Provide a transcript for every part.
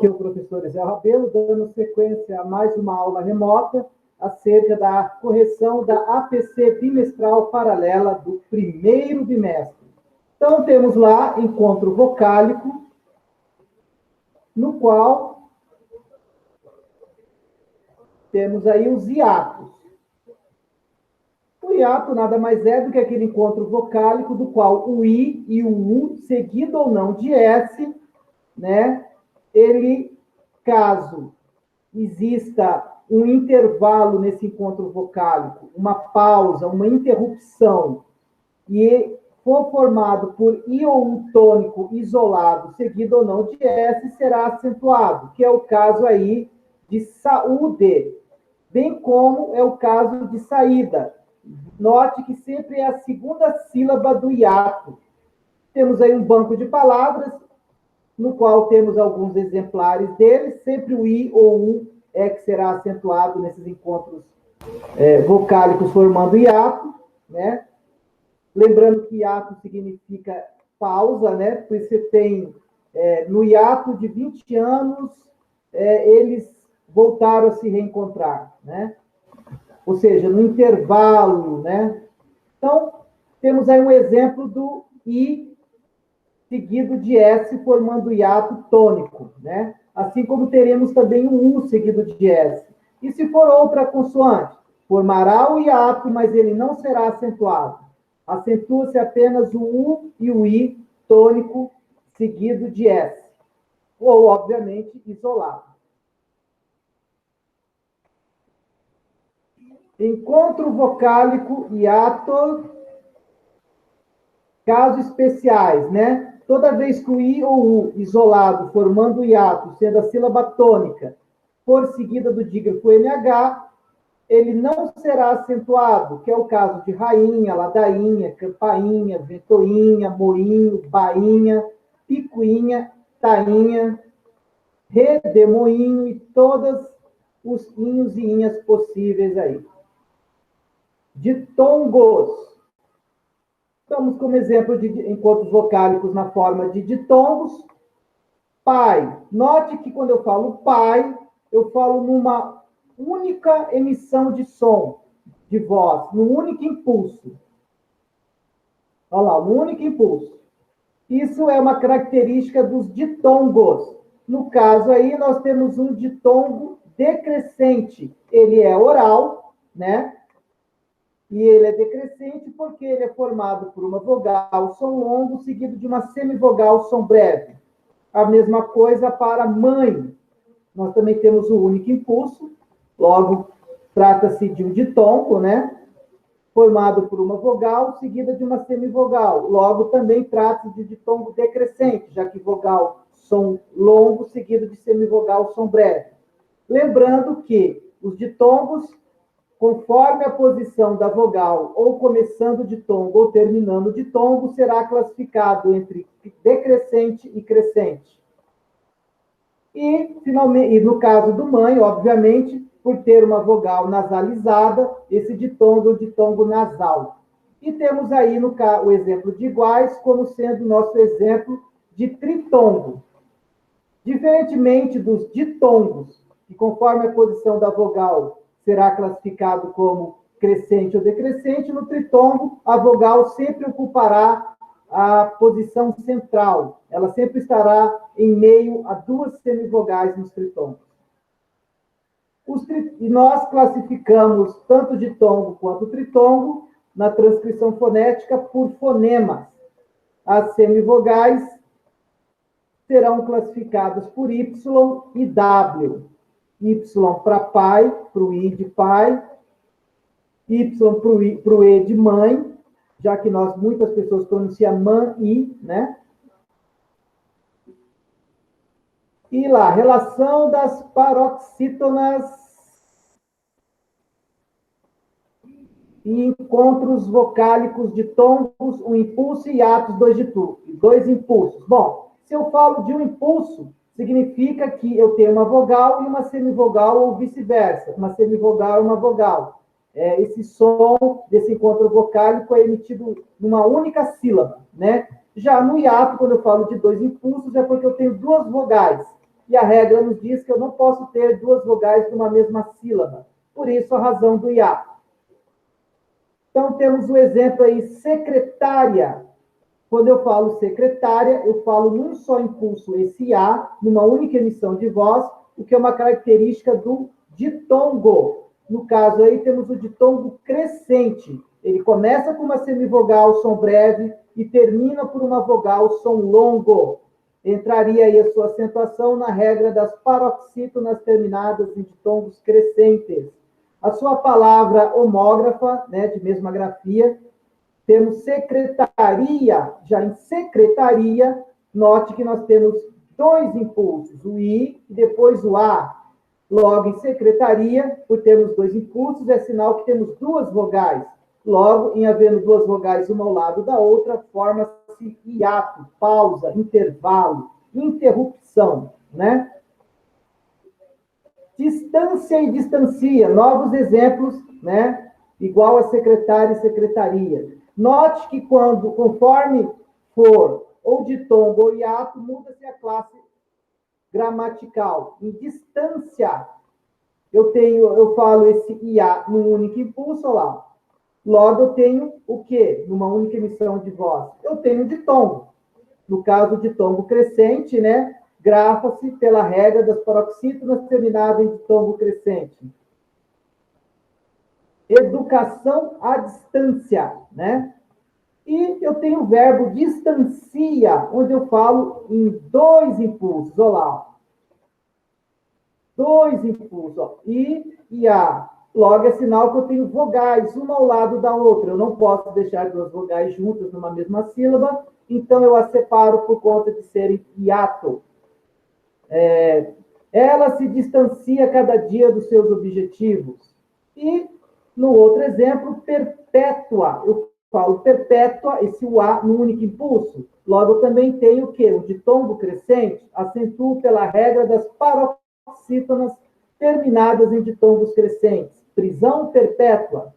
Aqui é o professor Zé Rabelo, dando sequência a mais uma aula remota acerca da correção da APC bimestral paralela do primeiro bimestre. Então, temos lá encontro vocálico, no qual temos aí os hiatos. O hiato nada mais é do que aquele encontro vocálico do qual o I e o U, seguido ou não de S, né? Ele, caso exista um intervalo nesse encontro vocálico, uma pausa, uma interrupção, e for formado por I ou U tônico isolado, seguido ou não de S, será acentuado, que é o caso aí de saúde, bem como é o caso de saída. Note que sempre é a segunda sílaba do hiato. Temos aí um banco de palavras, no qual temos alguns exemplares deles, sempre o I ou U é que será acentuado nesses encontros vocálicos formando hiato, né? Lembrando que hiato significa pausa, né? Por isso você tem, no hiato de 20 anos, eles voltaram a se reencontrar, né? Ou seja, no intervalo, né? Então, temos aí um exemplo do I seguido de S, formando hiato tônico, né? Assim como teremos também o U seguido de S. E se for outra consoante, formará o hiato, mas ele não será acentuado. Acentua-se apenas o U e o I tônico seguido de S. Ou, obviamente, isolado. Encontro vocálico, hiato, casos especiais, né? Toda vez que o I ou U isolado, formando o hiato, sendo a sílaba tônica, for seguida do dígrafo NH, ele não será acentuado, que é o caso de rainha, ladainha, campainha, ventoinha, moinho, bainha, picuinha, tainha, redemoinho e todos os inhos e inhas possíveis aí. Ditongos. Estamos como exemplo de encontros vocálicos na forma de ditongos. Pai. Note que quando eu falo pai, eu falo numa única emissão de som, de voz, num único impulso. Olha lá, um único impulso. Isso é uma característica dos ditongos. No caso aí, nós temos um ditongo decrescente. Ele é oral, né? E ele é decrescente porque ele é formado por uma vogal, som longo, seguido de uma semivogal, som breve. A mesma coisa para mãe. Nós também temos o único impulso, logo, trata-se de um ditongo, né? Formado por uma vogal, seguida de uma semivogal. Logo, também trata-se de ditongo decrescente, já que vogal, som longo, seguido de semivogal, som breve. Lembrando que os ditongos, conforme a posição da vogal, ou começando de tongo ou terminando de tongo, será classificado entre decrescente e crescente. E, finalmente, e no caso do mãe, obviamente, por ter uma vogal nasalizada, esse ditongo é o ditongo nasal. E temos aí o exemplo de iguais como sendo nosso exemplo de tritongo. Diferentemente dos ditongos, que conforme a posição da vogal será classificado como crescente ou decrescente, no tritongo, a vogal sempre ocupará a posição central. Ela sempre estará em meio a duas semivogais nos tritongos. E nós classificamos tanto ditongo quanto tritongo na transcrição fonética por fonemas. As semivogais serão classificadas por Y e W. Y para pai, para o I de pai, Y para o E de mãe, já que muitas pessoas pronunciam man, I, né? E lá, relação das paroxítonas e encontros vocálicos de tongos, um impulso e hiatos, dois impulsos. Bom, se eu falo de um impulso, significa que eu tenho uma vogal e uma semivogal, ou vice-versa. Uma semivogal e uma vogal. Esse som desse encontro vocálico é emitido numa única sílaba, né? Já no hiato, quando eu falo de dois impulsos, é porque eu tenho duas vogais. e a regra nos diz que eu não posso ter duas vogais numa mesma sílaba. Por isso, a razão do hiato. Então, temos o exemplo aí, secretária. Quando eu falo secretária, eu falo num só impulso esse A, numa única emissão de voz, o que é uma característica do ditongo. No caso aí, temos o ditongo crescente. Ele começa com uma semivogal, som breve, e termina por uma vogal, som longo. Entraria aí a sua acentuação na regra das paroxítonas terminadas em ditongos crescentes. A sua palavra homógrafa, né, de mesma grafia, temos secretaria. Já em secretaria, note que nós temos dois impulsos, o I e depois o A. Logo, em secretaria, por termos dois impulsos, é sinal que temos duas vogais. Logo, em havendo duas vogais uma ao lado da outra, forma-se hiato, pausa, intervalo, interrupção, né? Distância e distancia, novos exemplos, né? Igual a secretária e secretaria. Note que conforme for ou ditongo ou hiato, muda-se a classe gramatical. Em distância, eu falo esse IA num único impulso, olha lá. Logo, eu tenho o quê? Numa única emissão de voz? Eu tenho ditongo. No caso de ditongo crescente, né? Grafa-se pela regra das paroxítonas terminadas em ditongo crescente. Educação à distância, né? E eu tenho o verbo distancia, onde eu falo em dois impulsos. Olha lá. Dois impulsos. Ó. I e A. Logo, é sinal que eu tenho vogais, uma ao lado da outra. Eu não posso deixar duas vogais juntas numa mesma sílaba, então eu as separo por conta de serem hiato. Ela se distancia cada dia dos seus objetivos. E, no outro exemplo, perpétua. Eu falo perpétua, esse A no único impulso. Logo, eu também tenho o quê? O ditongo crescente, acentuo pela regra das paroxítonas terminadas em ditongos crescentes. Prisão perpétua.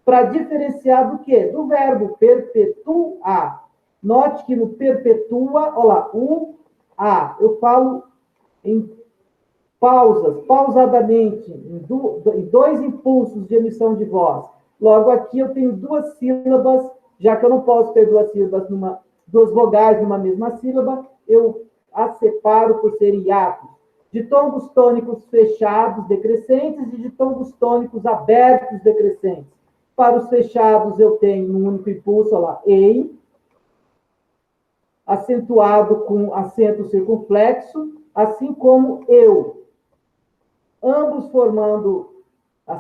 Para diferenciar do quê? Do verbo perpetua. Note que no perpetua, olha lá, o A. Eu falo em pausas, pausadamente, em dois impulsos de emissão de voz. Logo, aqui eu tenho duas sílabas, já que eu não posso ter duas sílabas, duas vogais numa mesma sílaba, eu as separo por serem hiatos. Ditongos tônicos fechados decrescentes e ditongos tônicos abertos decrescentes. Para os fechados, eu tenho um único impulso, olha lá, ei, acentuado com acento circunflexo, assim como eu. Ambos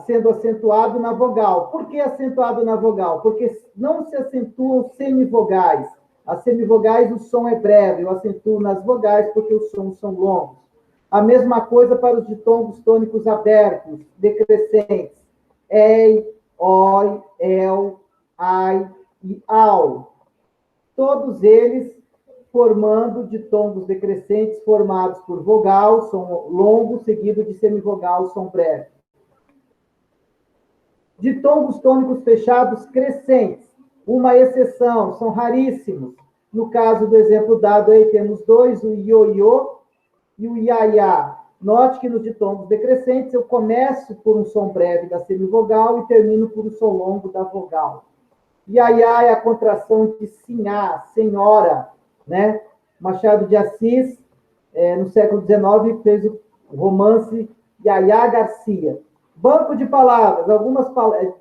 sendo acentuado na vogal. Por que acentuado na vogal? Porque não se acentuam semivogais. As semivogais, o som é breve, eu acentuo nas vogais porque os sons são longos. A mesma coisa para os ditongos tônicos abertos, decrescentes. Ei, oi, el, ai e au. Todos eles formando ditongos decrescentes formados por vogal, som longo, seguido de semivogal, som breve. Ditongos tônicos fechados crescentes. Uma exceção, são raríssimos. No caso do exemplo dado aí, temos dois, o ioiô e o iaiá. Note que nos ditongos decrescentes eu começo por um som breve da semivogal e termino por um som longo da vogal. Iaiá é a contração de sinhá, senhora, né? Machado de Assis, no século XIX, fez o romance Iaiá Garcia. Banco de palavras, algumas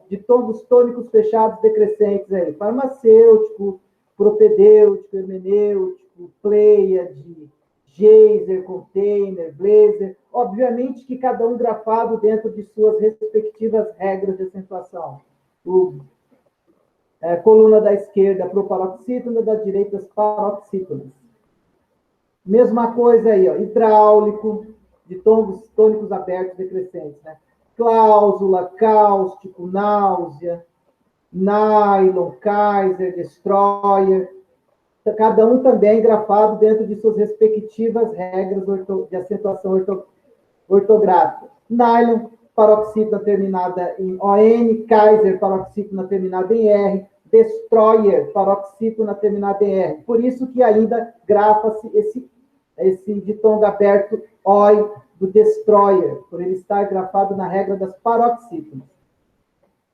ditongos tônicos fechados decrescentes aí. Farmacêutico, propedêutico, hermenêutico, pleiade, geyser, container, blazer. Obviamente que cada um grafado dentro de suas respectivas regras de acentuação. Coluna da esquerda proparoxítona, da direita as paroxítonas. Mesma coisa aí, ó, hidráulico, ditongos tônicos abertos decrescentes, né? Cláusula, cáustico, náusea, nylon, Kaiser, destroyer, cada um também grafado dentro de suas respectivas regras de acentuação ortográfica. Nylon, paroxítona terminada em ON, Kaiser, paroxítona terminada em R, destroyer, paroxítona terminada em R. Por isso que ainda grafa-se esse ditongo aberto oi do destroyer, por ele estar grafado na regra das paroxítonas.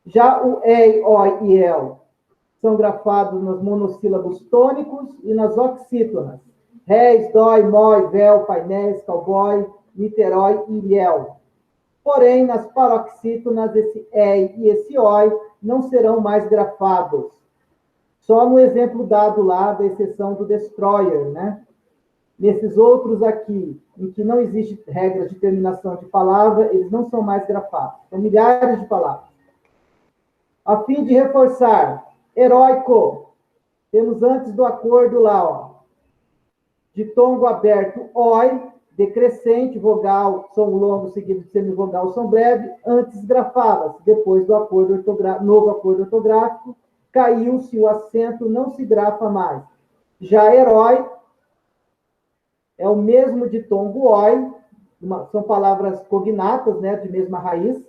Já o ei, oi e el são grafados nos monossílabos tônicos e nas oxítonas. Réis, dói, mói, véu, painéis, cowboy, Niterói e Ilhéu. Porém, nas paroxítonas, esse ei e esse oi não serão mais grafados. Só no exemplo dado lá, da exceção do destroyer, né? Nesses outros aqui, em que não existe regra de terminação de palavra, eles não são mais grafados. São milhares de palavras. A fim de reforçar, heróico, temos antes do acordo lá, ó, ditongo aberto, oi, decrescente, vogal, som longo, seguido de semivogal, som breve, antes grafava-se. Depois do acordo novo acordo ortográfico, caiu-se o acento, não se grafa mais. Já herói é o mesmo ditongo oi, são palavras cognatas, né, de mesma raiz,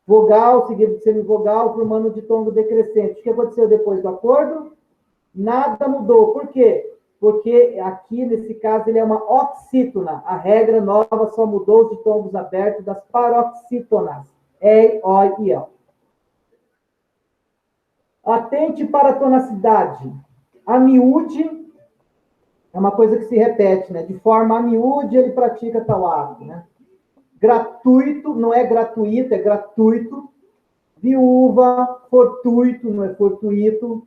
vogal seguido de semivogal, formando ditongo decrescente. O que aconteceu depois do acordo? Nada mudou. Por quê? Porque aqui, nesse caso, ele é uma oxítona. A regra nova só mudou os ditongos abertos das paroxítonas. Ei, oi e el. Atente para a tonacidade. A miúde é uma coisa que se repete, né? De forma a miúde, ele pratica tal ato, né? Gratuito, não é gratuito, é gratuito. Viúva, fortuito, não é fortuito.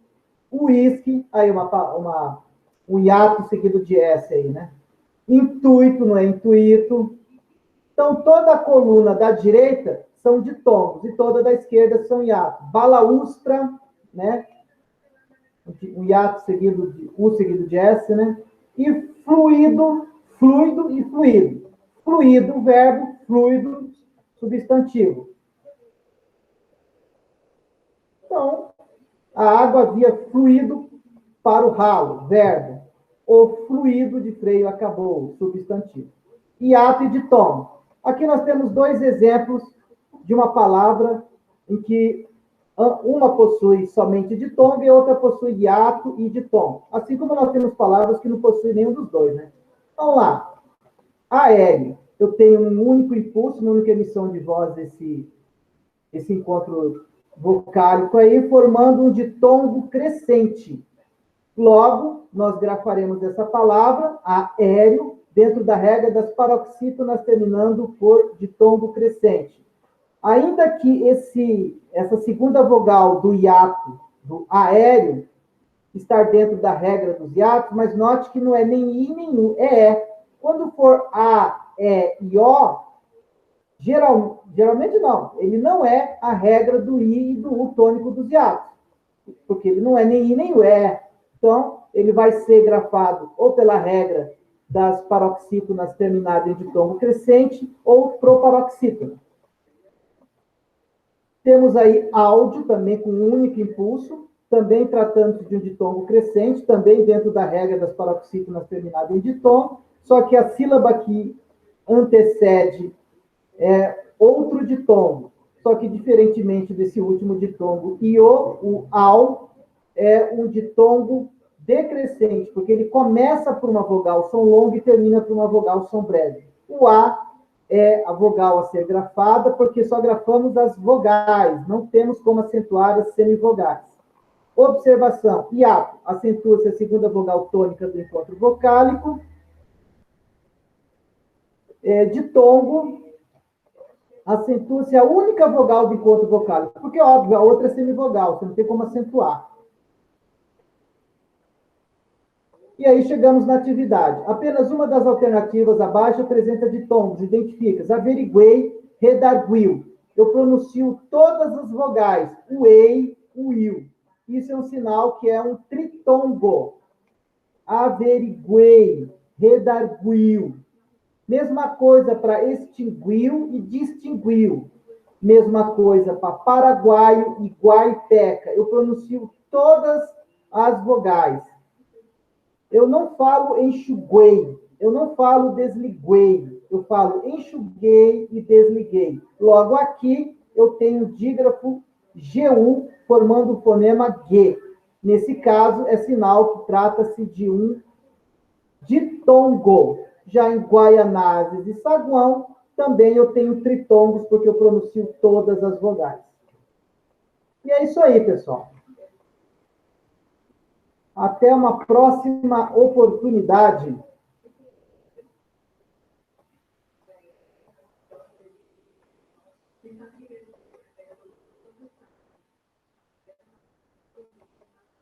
Uísque, aí um hiato seguido de S aí, né? Intuito, não é intuito. Então, toda a coluna da direita são ditongos e toda da esquerda são hiatos. Balaustra, né? Um hiato seguido de U seguido de S, né? E fluido, fluido e fluido. Fluido, verbo, fluido, substantivo. Então, a água havia fluído para o ralo, verbo. O fluido de freio acabou, substantivo. Hiato e ditongo. Aqui nós temos dois exemplos de uma palavra em que uma possui somente ditongo e outra possui hiato e ditongo. Assim como nós temos palavras que não possuem nenhum dos dois, né? Vamos lá. Aéreo. Eu tenho um único impulso, uma única emissão de voz, esse encontro vocálico aí, formando um ditongo crescente. Logo, nós grafaremos essa palavra, aéreo, dentro da regra das paroxítonas, terminando por ditongo crescente. Ainda que essa segunda vogal do hiato, do aéreo, estar dentro da regra dos hiatos, mas note que não é nem I nem U, é E. Quando for A, E e O, geralmente não. Ele não é a regra do I e do U tônico dos hiatos, porque ele não é nem I nem U, é. Então, ele vai ser grafado ou pela regra das paroxítonas terminadas em ditongo crescente ou proparoxítona. Temos aí áudio, também com um único impulso, também tratando-se de um ditongo crescente, também dentro da regra das paroxítonas terminadas em ditongo, só que a sílaba que antecede é outro ditongo, só que diferentemente desse último ditongo, o ao é um ditongo decrescente, porque ele começa por uma vogal som longo e termina por uma vogal som breve. O A é a vogal a ser grafada, porque só grafamos as vogais, não temos como acentuar as semivogais. Observação, hiato, acentua-se a segunda vogal tônica do encontro vocálico. Ditongo, acentua-se a única vogal do encontro vocálico, porque, óbvio, a outra é semivogal, você não tem como acentuar. E aí chegamos na atividade. Apenas uma das alternativas abaixo apresenta ditongos, identifica, averiguei, redarguiu. Eu pronuncio todas as vogais, o ei, o iu. Isso é um sinal que é um tritongo. Averiguei, redarguiu. Mesma coisa para extinguiu e distinguiu. Mesma coisa para paraguaio e guaipeca. Eu pronuncio todas as vogais. Eu não falo enxuguei, eu não falo desliguei, eu falo enxuguei e desliguei. Logo aqui, eu tenho dígrafo GU formando o fonema G. Nesse caso, é sinal que trata-se de um ditongo. Já em Guaianazes e Saguão, também eu tenho tritongos, porque eu pronuncio todas as vogais. E é isso aí, pessoal. Até uma próxima oportunidade.